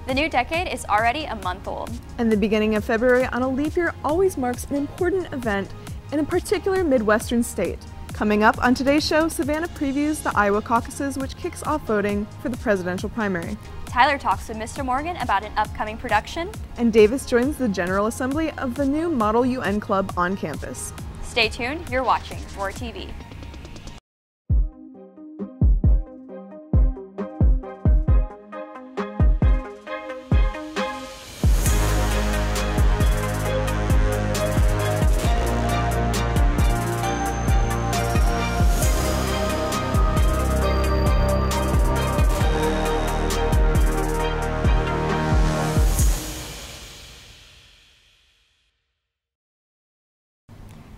The new decade is already a month old. And the beginning of February on a leap year always marks an important event in a particular Midwestern state. Coming up on today's show, Savannah previews the Iowa caucuses, which kicks off voting for the presidential primary. Tyler talks with Mr. Morgan about an upcoming production. And Davis joins the General Assembly of the new Model UN Club on campus. Stay tuned, you're watching Roar TV.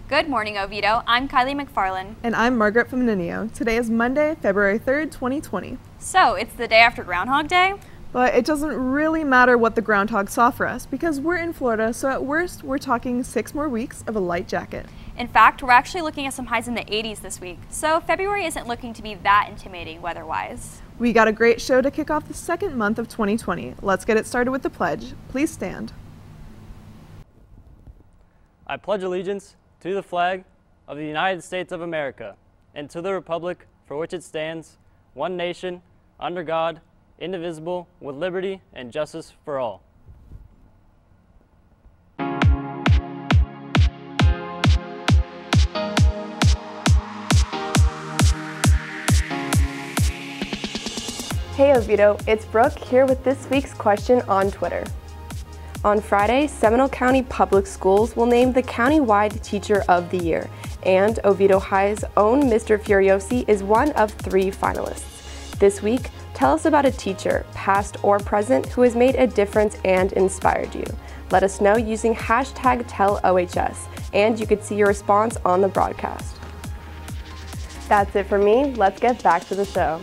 Good morning, Oviedo. I'm Kylie McFarland. And I'm Margaret Femininio. Today is Monday, February 3rd, 2020. So, it's the day after Groundhog Day? But it doesn't really matter what the groundhog saw for us because we're in Florida, so at worst, we're talking 6 more weeks of a light jacket. In fact, we're actually looking at some highs in the 80s this week, so February isn't looking to be that intimidating weather-wise. We got a great show to kick off the second month of 2020. Let's get it started with the pledge. Please stand. I pledge allegiance to the flag of the United States of America, and to the republic for which it stands, one nation, under God, indivisible, with liberty and justice for all. Hey Oviedo, it's Brooke here with this week's question on Twitter. On Friday, Seminole County Public Schools will name the countywide Teacher of the Year, and Oviedo High's own Mr. Furiosi is one of 3 finalists. This week, tell us about a teacher, past or present, who has made a difference and inspired you. Let us know using hashtag TellOHS, and you could see your response on the broadcast. That's it for me. Let's get back to the show.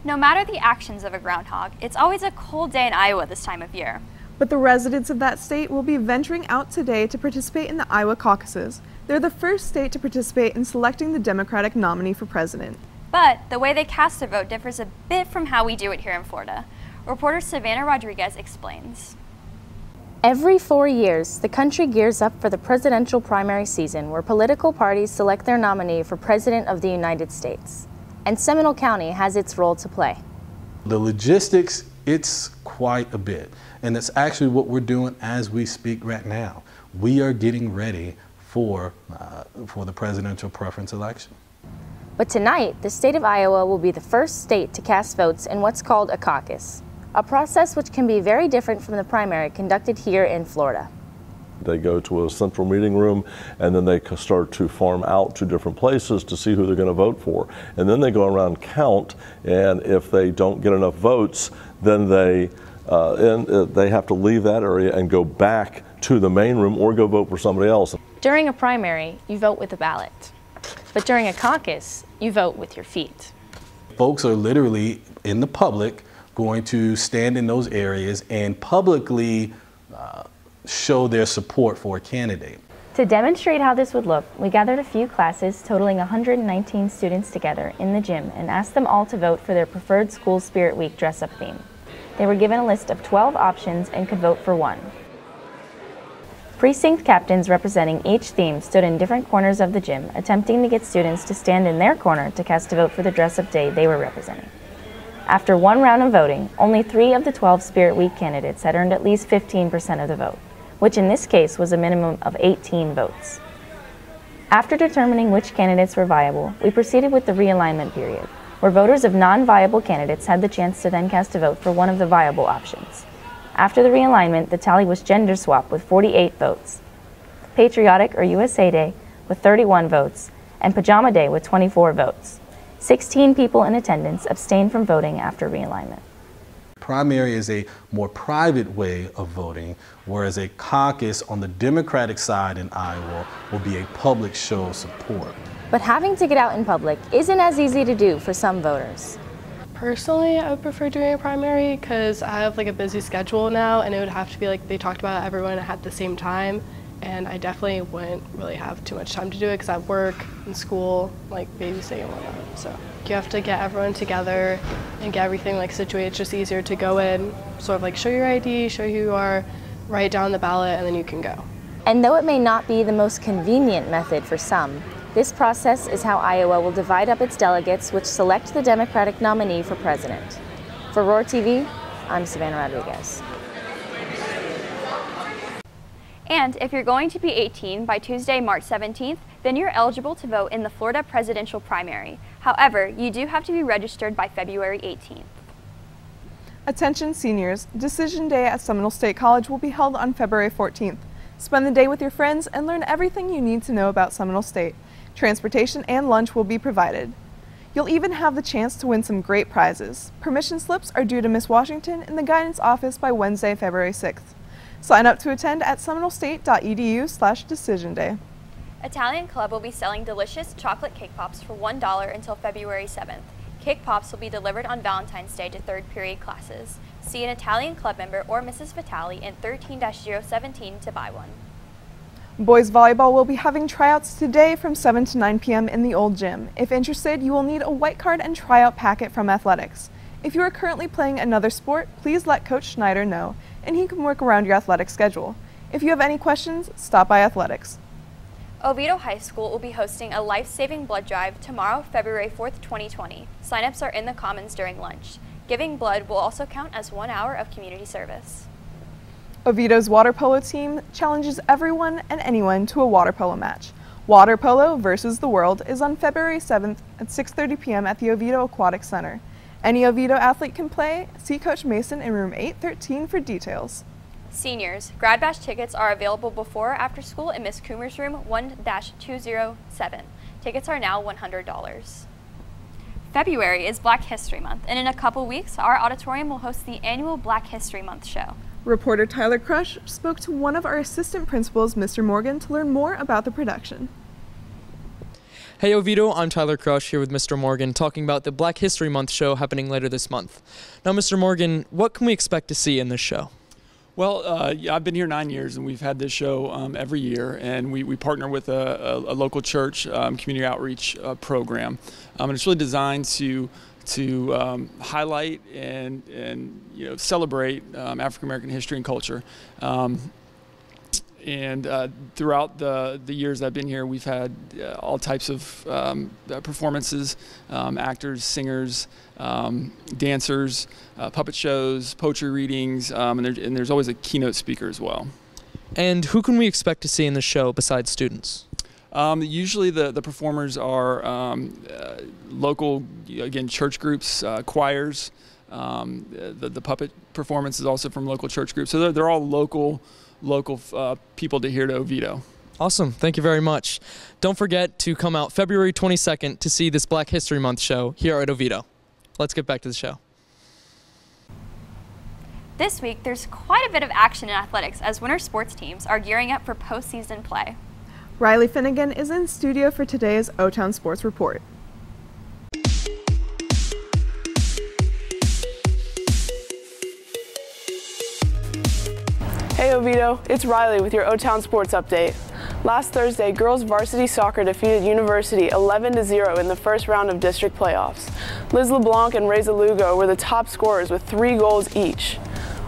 No matter the actions of a groundhog, it's always a cold day in Iowa this time of year. But the residents of that state will be venturing out today to participate in the Iowa caucuses. They're the first state to participate in selecting the Democratic nominee for president. But the way they cast their vote differs a bit from how we do it here in Florida. Reporter Savannah Rodriguez explains. Every 4 years, the country gears up for the presidential primary season where political parties select their nominee for President of the United States. And Seminole County has its role to play. The logistics, it's quite a bit. And it's actually what we're doing as we speak right now. We are getting ready for the presidential preference election. But tonight, the state of Iowa will be the first state to cast votes in what's called a caucus, a process which can be very different from the primary conducted here in Florida. They go to a central meeting room and then they start to farm out to different places to see who they're going to vote for. And then they go around and count, and if they don't get enough votes, then they have to leave that area and go back to the main room or go vote for somebody else. During a primary, you vote with a ballot. But during a caucus, you vote with your feet. Folks are literally in the public going to stand in those areas and publicly show their support for a candidate. To demonstrate how this would look, we gathered a few classes totaling 119 students together in the gym and asked them all to vote for their preferred School Spirit Week dress-up theme. They were given a list of 12 options and could vote for one. Precinct captains representing each theme stood in different corners of the gym, attempting to get students to stand in their corner to cast a vote for the dress-up day they were representing. After one round of voting, only 3 of the 12 Spirit Week candidates had earned at least 15% of the vote, which in this case was a minimum of 18 votes. After determining which candidates were viable, we proceeded with the realignment period, where voters of non-viable candidates had the chance to then cast a vote for one of the viable options. After the realignment, the tally was Gender Swap with 48 votes, Patriotic or USA Day with 31 votes, and Pajama Day with 24 votes. 16 people in attendance abstained from voting after realignment. Primary is a more private way of voting, whereas a caucus on the Democratic side in Iowa will be a public show of support. But having to get out in public isn't as easy to do for some voters. Personally, I would prefer doing a primary because I have like a busy schedule now, and it would have to be like they talked about everyone at the same time, and I definitely wouldn't really have too much time to do it because I have work and school, like babysitting and whatnot. So you have to get everyone together and get everything like situated. It's just easier to go in, sort of like show your ID, show who you are, write down the ballot, and then you can go. And though it may not be the most convenient method for some, this process is how Iowa will divide up its delegates, which select the Democratic nominee for president. For Roar TV, I'm Savannah Rodriguez. And if you're going to be 18 by Tuesday, March 17th, then you're eligible to vote in the Florida presidential primary. However, you do have to be registered by February 18th. Attention seniors, Decision Day at Seminole State College will be held on February 14th. Spend the day with your friends and learn everything you need to know about Seminole State. Transportation and lunch will be provided. You'll even have the chance to win some great prizes. Permission slips are due to Miss Washington in the guidance office by Wednesday, February 6th. Sign up to attend at seminolestate.edu/decisionday. Italian Club will be selling delicious chocolate cake pops for $1 until February 7th. Cake pops will be delivered on Valentine's Day to third period classes. See an Italian Club member or Mrs. Vitale in 13-017 to buy one. Boys volleyball will be having tryouts today from 7 to 9 p.m. in the old gym. If interested, you will need a white card and tryout packet from athletics. If you are currently playing another sport, please let Coach Schneider know, and he can work around your athletic schedule. If you have any questions, stop by athletics. Oviedo High School will be hosting a life-saving blood drive tomorrow, February 4th, 2020. Sign-ups are in the Commons during lunch. Giving blood will also count as 1 hour of community service. Oviedo's water polo team challenges everyone and anyone to a water polo match. Water Polo versus the World is on February 7th at 6:30 p.m. at the Oviedo Aquatic Center. Any Oviedo athlete can play. See Coach Mason in room 813 for details. Seniors, Grad Bash tickets are available before or after school in Miss Coomer's room 1-207. Tickets are now $100. February is Black History Month, and in a couple weeks, our auditorium will host the annual Black History Month show. Reporter Tyler Crush spoke to one of our assistant principals, Mr. Morgan, to learn more about the production. Hey Oviedo, I'm Tyler Crush here with Mr. Morgan talking about the Black History Month show happening later this month. Now, Mr. Morgan, what can we expect to see in this show? Well, I've been here 9 years, and we've had this show every year, and we partner with a local church community outreach program, and it's really designed to highlight and celebrate African American history and culture. And throughout the years I've been here, we've had all types of performances, actors, singers, dancers, puppet shows, poetry readings, and there's always a keynote speaker as well. And who can we expect to see in the show besides students? Usually the performers are local, again, church groups, choirs. The puppet performance is also from local church groups. So they're all local people to here to Oviedo. Awesome. Thank you very much. Don't forget to come out February 22nd to see this Black History Month show here at Oviedo. Let's get back to the show. This week, there's quite a bit of action in athletics as winter sports teams are gearing up for postseason play. Riley Finnegan is in studio for today's O-Town Sports Report. Hey Oviedo, it's Riley with your O-Town Sports Update. Last Thursday, girls varsity soccer defeated University 11-0 in the first round of district playoffs. Liz LeBlanc and Reza Lugo were the top scorers with 3 goals each.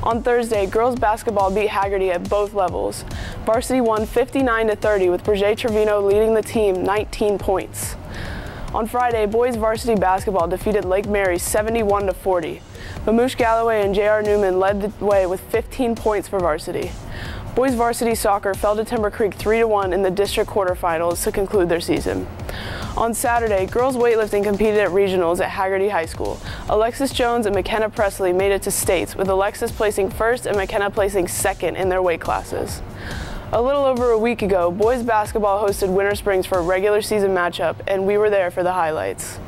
On Thursday, girls basketball beat Hagerty at both levels. Varsity won 59-30 with Brigitte Trevino leading the team 19 points. On Friday, boys varsity basketball defeated Lake Mary 71-40. Mamouche Galloway and J.R. Newman led the way with 15 points for varsity. Boys varsity soccer fell to Timber Creek 3-1 in the district quarterfinals to conclude their season. On Saturday, girls weightlifting competed at regionals at Hagerty High School. Alexis Jones and McKenna Presley made it to states, with Alexis placing first and McKenna placing second in their weight classes. A little over a week ago, boys basketball hosted Winter Springs for a regular season matchup, and we were there for the highlights.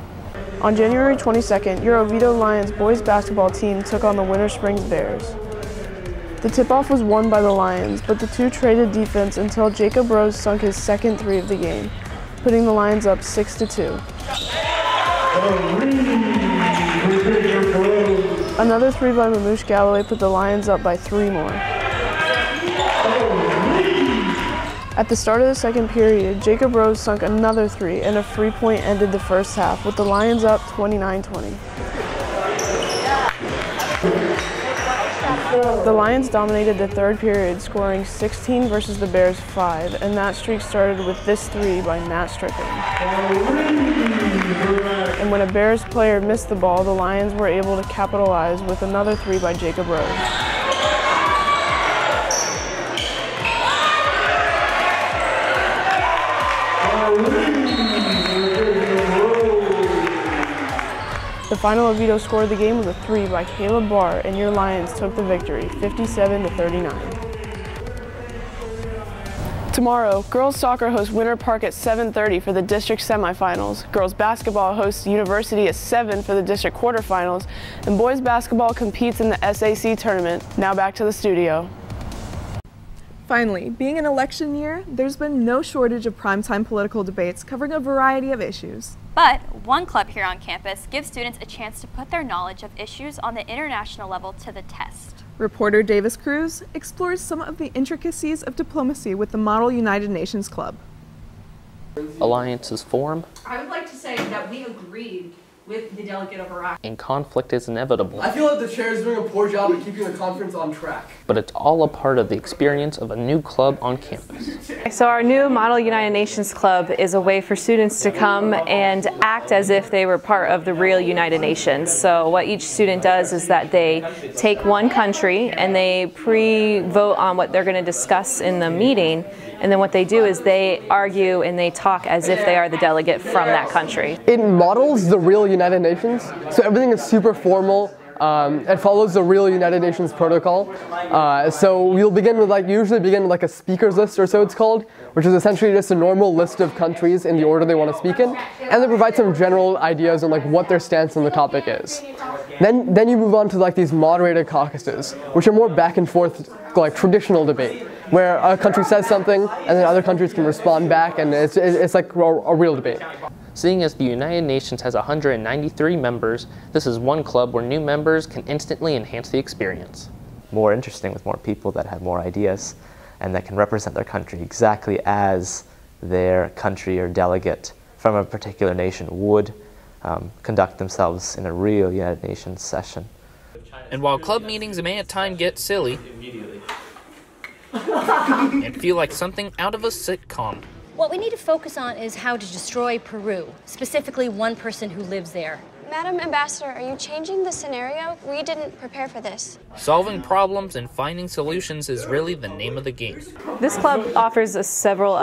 On January 22nd, your Oviedo Lions boys basketball team took on the Winter Springs Bears. The tip-off was won by the Lions, but the two traded defense until Jacob Rose sunk his second 3 of the game, putting the Lions up 6-2. Another 3 by Mamouche Galloway put the Lions up by 3 more. At the start of the second period, Jacob Rose sunk another three, and a free point ended the first half, with the Lions up 29-20. The Lions dominated the third period, scoring 16 versus the Bears 5, and that streak started with this three by Matt Strickland. And when a Bears player missed the ball, the Lions were able to capitalize with another three by Jacob Rose. The final Oviedo score of the game was a three by Caleb Barr, and your Lions took the victory, 57-39. Tomorrow, girls soccer hosts Winter Park at 7:30 for the district semifinals. Girls basketball hosts University at 7 for the district quarterfinals, and boys basketball competes in the SAC tournament. Now back to the studio. Finally, being an election year, there's been no shortage of primetime political debates covering a variety of issues. But one club here on campus gives students a chance to put their knowledge of issues on the international level to the test. Reporter Davis Cruz explores some of the intricacies of diplomacy with the Model United Nations Club. Alliances form. I would like to say that we agreed with the delegate of Iraq. And conflict is inevitable. I feel like the chair is doing a poor job of keeping the conference on track. But it's all a part of the experience of a new club on campus. So our new Model United Nations Club is a way for students to come and act as if they were part of the real United Nations. So what each student does is that they take one country and they pre-vote on what they're going to discuss in the meeting. And then what they do is they argue and they talk as if they are the delegate from that country. It models the real United Nations, so everything is super formal. It follows the real United Nations protocol. So we'll usually begin with a speakers list, or so it's called, which is essentially just a normal list of countries in the order they want to speak in, and they provide some general ideas on what their stance on the topic is. Then you move on to these moderated caucuses, which are more back and forth, traditional debate, where a country says something and then other countries can respond back, and it's like a real debate. Seeing as the United Nations has 193 members, this is one club where new members can instantly enhance the experience. More interesting with more people that have more ideas and that can represent their country exactly as their country or delegate from a particular nation would conduct themselves in a real United Nations session. And while club meetings may at times get silly and feel like something out of a sitcom, what we need to focus on is how to destroy Peru, specifically one person who lives there. Madam Ambassador, are you changing the scenario? We didn't prepare for this. solving problems and finding solutions is really the name of the game. This club offers several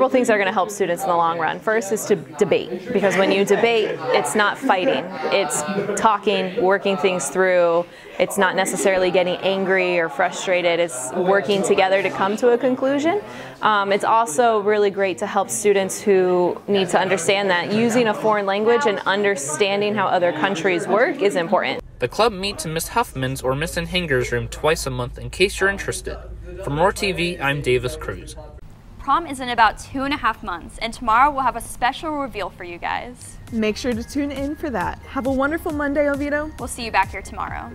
things that are going to help students in the long run. First is to debate, because when you debate, it's not fighting. It's talking, working things through. It's not necessarily getting angry or frustrated. It's working together to come to a conclusion. It's also really great to help students who need to understand that using a foreign language and understanding how other countries work is important. The club meets in Miss Huffman's or Miss Hinger's room twice a month in case you're interested. For More TV, I'm Davis Cruz. Prom is in about 2.5 months, and tomorrow we'll have a special reveal for you guys. Make sure to tune in for that. Have a wonderful Monday, Oviedo. We'll see you back here tomorrow.